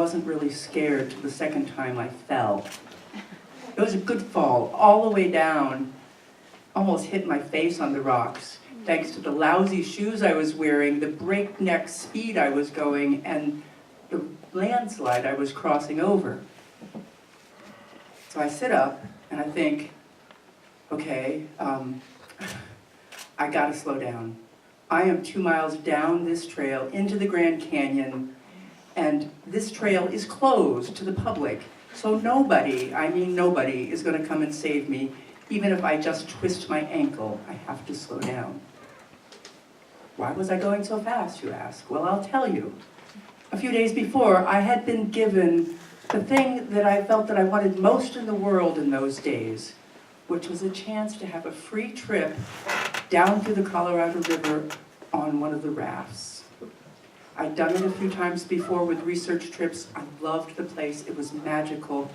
wasn't really scared till the second time I fell. It was a good fall, all the way down, almost hit my face on the rocks, thanks to the lousy shoes I was wearing, the breakneck speed I was going, and the landslide I was crossing over. So I sit up and I think, okay, I gotta slow down. I am 2 miles down this trail into the Grand Canyon, and this trail is closed to the public. So nobody, I mean nobody, is gonna come and save me. Even if I just twist my ankle, I have to slow down. Why was I going so fast, you ask? Well, I'll tell you. A few days before, I had been given the thing that I felt that I wanted most in the world in those days, which was a chance to have a free trip down through the Colorado River on one of the rafts. I'd done it a few times before with research trips. I loved the place. It was magical.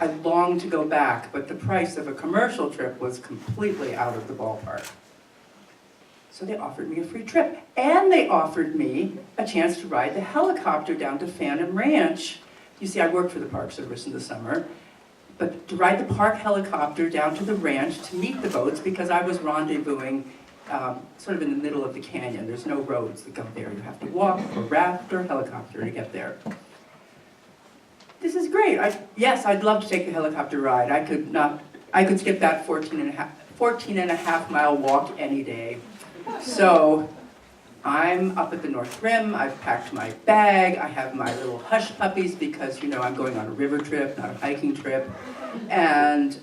I longed to go back, but the price of a commercial trip was completely out of the ballpark. So they offered me a free trip, and they offered me a chance to ride the helicopter down to Phantom Ranch. You see, I worked for the Park Service in the summer, but to ride the park helicopter down to the ranch to meet the boats, because I was rendezvousing sort of in the middle of the canyon. There's no roads that go there. You have to walk or raft or helicopter to get there. This is great. Yes, I'd love to take the helicopter ride. I could skip that 14 and a half mile walk any day. So I'm up at the North Rim. I've packed my bag. I have my little hush puppies because, you know, I'm going on a river trip, not a hiking trip. And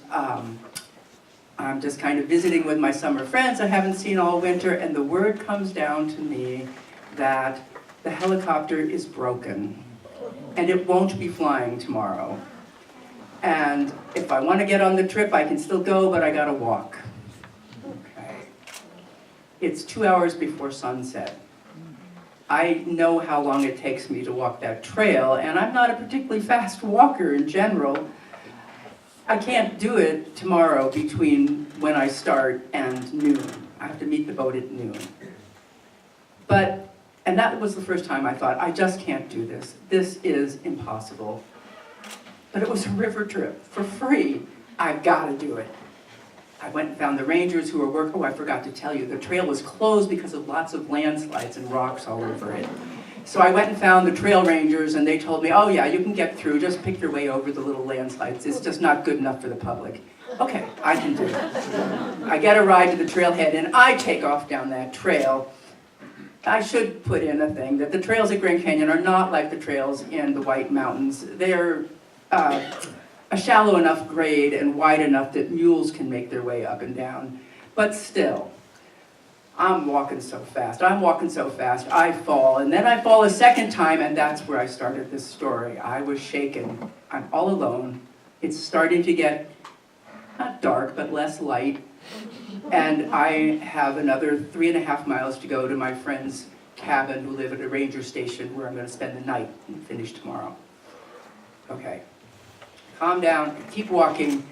I'm just kind of visiting with my summer friends I haven't seen all winter, and the word comes down to me that the helicopter is broken and it won't be flying tomorrow. And if I want to get on the trip, I can still go, but I gotta walk. Okay. It's 2 hours before sunset. I know how long it takes me to walk that trail, and I'm not a particularly fast walker in general. I can't do it tomorrow between when I start and noon. I have to meet the boat at noon. And that was the first time I thought, I just can't do this. This is impossible. But it was a river trip for free. I've got to do it. I went and found the rangers who were working. Oh, I forgot to tell you, the trail was closed because of lots of landslides and rocks all over it. So I went and found the trail rangers, and they told me, oh yeah, you can get through, just pick your way over the little landslides. It's just not good enough for the public. Okay, I can do it. I get a ride to the trailhead, and I take off down that trail. I should put in a thing that the trails at Grand Canyon are not like the trails in the White Mountains. They're a shallow enough grade and wide enough that mules can make their way up and down. But still, I'm walking so fast, I fall, and then I fall a second time, and that's where I started this story. I was shaken. I'm all alone. It's starting to get, not dark, but less light. And I have another 3.5 miles to go to my friend's cabin who live at a ranger station where I'm going to spend the night and finish tomorrow. Okay. Calm down, keep walking,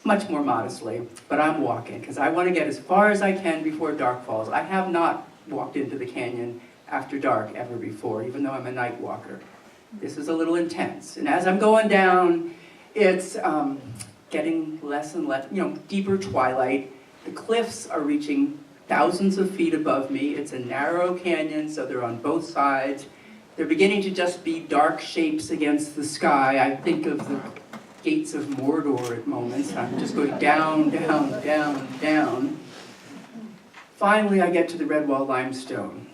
much more modestly, but I'm walking because I want to get as far as I can before dark falls. I have not walked into the canyon after dark ever before, even though I'm a night walker. This is a little intense. And as I'm going down, it's getting less and less, deeper twilight. The cliffs are reaching thousands of feet above me. It's a narrow canyon, so they're on both sides. They're beginning to just be dark shapes against the sky. I think of the gates of Mordor at moments. I'm just going down, down, down, down. Finally, I get to the Red Wall Limestone.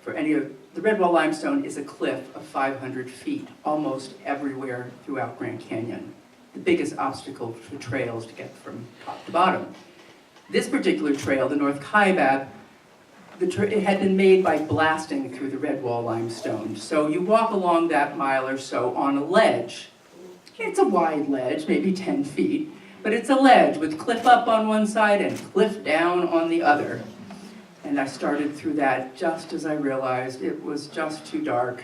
The Red Wall Limestone is a cliff of 500 feet, almost everywhere throughout Grand Canyon. The biggest obstacle for trails to get from top to bottom. This particular trail, the North Kaibab, it had been made by blasting through the Red Wall Limestone. So you walk along that mile or so on a ledge. It's a wide ledge, maybe 10 feet, but it's a ledge with cliff up on one side and cliff down on the other. And I started through that just as I realized it was just too dark.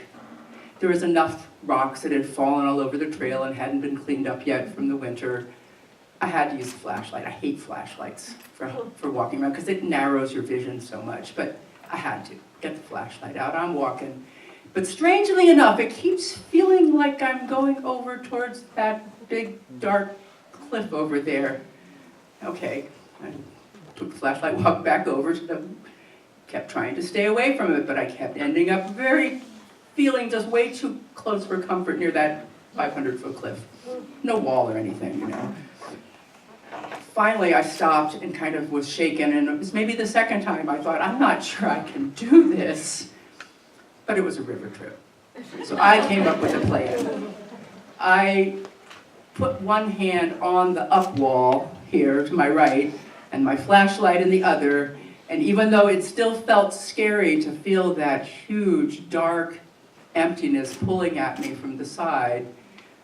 There was enough rocks that had fallen all over the trail and hadn't been cleaned up yet from the winter. I had to use a flashlight. I hate flashlights for walking around because it narrows your vision so much, but I had to get the flashlight out. I'm walking. But strangely enough, it keeps feeling like I'm going over towards that big, dark cliff over there. Okay, I took the flashlight, walked back over to them, kept trying to stay away from it, but I kept ending up feeling just way too close for comfort near that 500-foot cliff. No wall or anything, you know. Finally, I stopped and kind of was shaken, and it was maybe the second time I thought, I'm not sure I can do this. But it was a river trip. So I came up with a plan. I put one hand on the up wall here to my right, and my flashlight in the other, and even though it still felt scary to feel that huge, dark emptiness pulling at me from the side,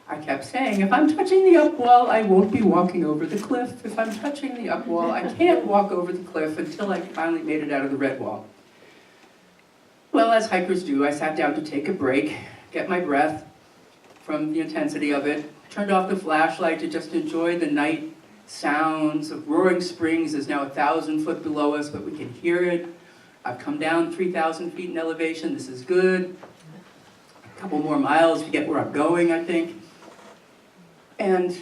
I kept saying, if I'm touching the up wall, I won't be walking over the cliff. If I'm touching the up wall, I can't walk over the cliff until I finally made it out of the red wall. Well, as hikers do, I sat down to take a break, get my breath from the intensity of it, turned off the flashlight to just enjoy the night sounds of Roaring Springs is now 1,000 foot below us, but we can hear it. I've come down 3,000 feet in elevation. This is good. A couple more miles to get where I'm going, I think. And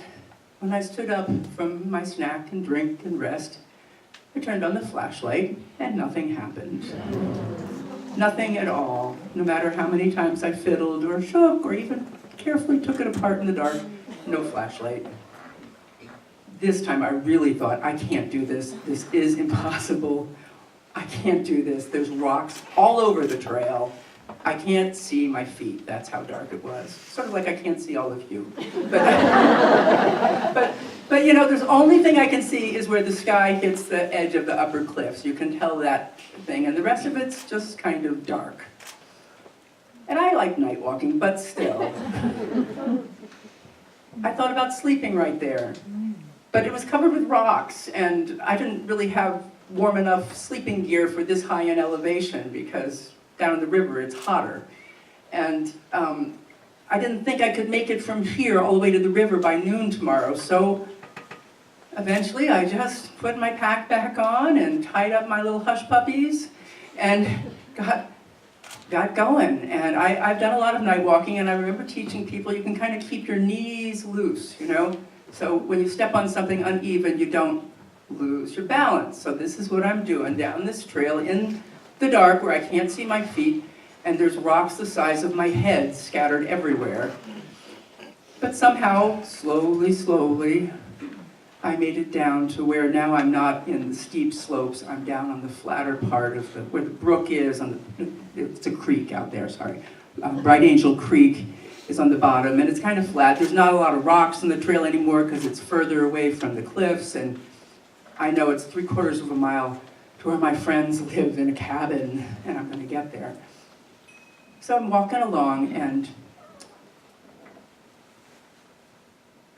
when I stood up from my snack and drink and rest, I turned on the flashlight and nothing happened. Nothing at all, no matter how many times I fiddled or shook or even carefully took it apart in the dark, no flashlight. This time I really thought, I can't do this. This is impossible. I can't do this. There's rocks all over the trail. I can't see my feet. That's how dark it was. Sort of like I can't see all of you. But you know, the only thing I can see is where the sky hits the edge of the upper cliffs. You can tell that thing, and the rest of it's just kind of dark. And I like night walking, but still. I thought about sleeping right there, but it was covered with rocks, and I didn't really have warm enough sleeping gear for this high in elevation because down in the river it's hotter. And I didn't think I could make it from here all the way to the river by noon tomorrow, so eventually I just put my pack back on and tied up my little hush puppies and got going. And I've done a lot of night walking, and I remember teaching people you can kind of keep your knees loose, you know? So when you step on something uneven, you don't lose your balance. So this is what I'm doing down this trail in the dark where I can't see my feet, and there's rocks the size of my head scattered everywhere. But somehow, slowly, I made it down to where now I'm not in the steep slopes. I'm down on the flatter part of where the brook is. It's a creek out there, sorry. Bright Angel Creek is on the bottom, and it's kind of flat. There's not a lot of rocks in the trail anymore because it's further away from the cliffs, and I know it's 3/4 of a mile to where my friends live in a cabin, and I'm going to get there. So I'm walking along, and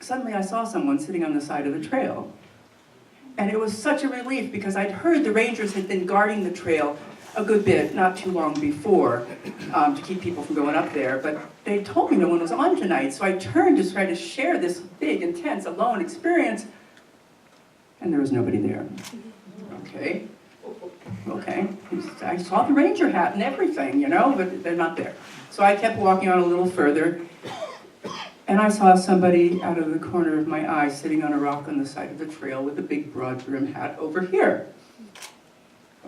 suddenly I saw someone sitting on the side of the trail. And it was such a relief because I'd heard the rangers had been guarding the trail a good bit, not too long before, to keep people from going up there. But they told me no one was on tonight, so I turned to try to share this big, intense, alone experience, and there was nobody there. Okay. I saw the ranger hat and everything, you know, but they're not there. So I kept walking on a little further, and I saw somebody out of the corner of my eye sitting on a rock on the side of the trail with a big broad brim hat over here.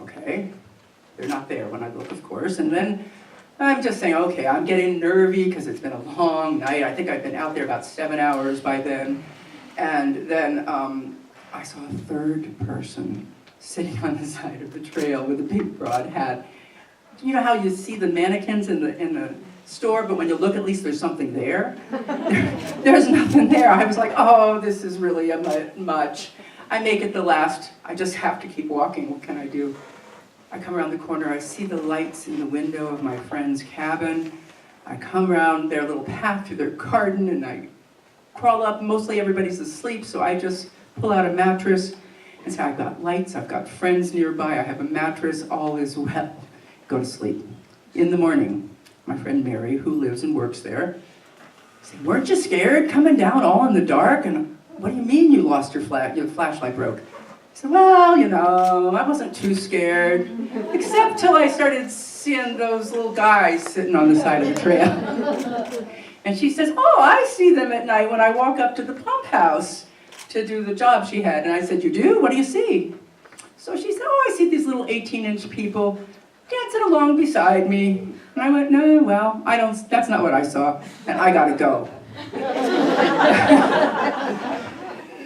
Okay, they're not there when I look, of course. And then I'm just saying, okay, I'm getting nervy because it's been a long night. I think I've been out there about 7 hours by then. And then I saw a third person sitting on the side of the trail with a big broad hat. You know how you see the mannequins in the store, but when you look, at least there's something there? There's nothing there. I was like, oh, this is really much. I make it the last. I just have to keep walking. What can I do? I come around the corner. I see the lights in the window of my friend's cabin. I come around their little path through their garden, and I crawl up. Mostly everybody's asleep, so I just pull out a mattress and say, I've got lights, I've got friends nearby, I have a mattress, all is well. Go to sleep. In the morning, my friend Mary, who lives and works there, said, weren't you scared coming down all in the dark? And what do you mean you lost your flashlight broke? I said, well, you know, I wasn't too scared, except till I started seeing those little guys sitting on the side of the trail. And she says, oh, I see them at night when I walk up to the pump house to do the job she had. And I said, you do? What do you see? So she said, oh, I see these little 18-inch people dancing along beside me. And I went, no, well, that's not what I saw, and I gotta go.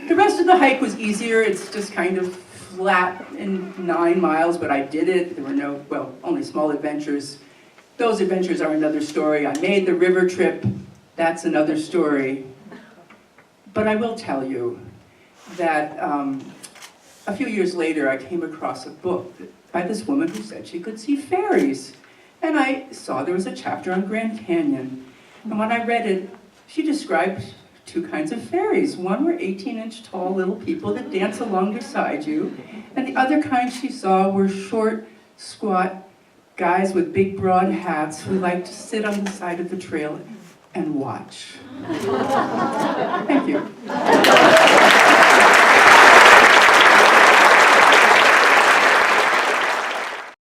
The rest of the hike was easier. It's just kind of flat in 9 miles, but I did it. There were only small adventures. Those adventures are another story. I made the river trip. That's another story. But I will tell you that a few years later, I came across a book by this woman who said she could see fairies. And I saw there was a chapter on Grand Canyon. And when I read it, she described 2 kinds of fairies. One were 18-inch tall little people that dance along beside you. And the other kind she saw were short, squat guys with big, broad hats who liked to sit on the side of the trail and watch. Thank you.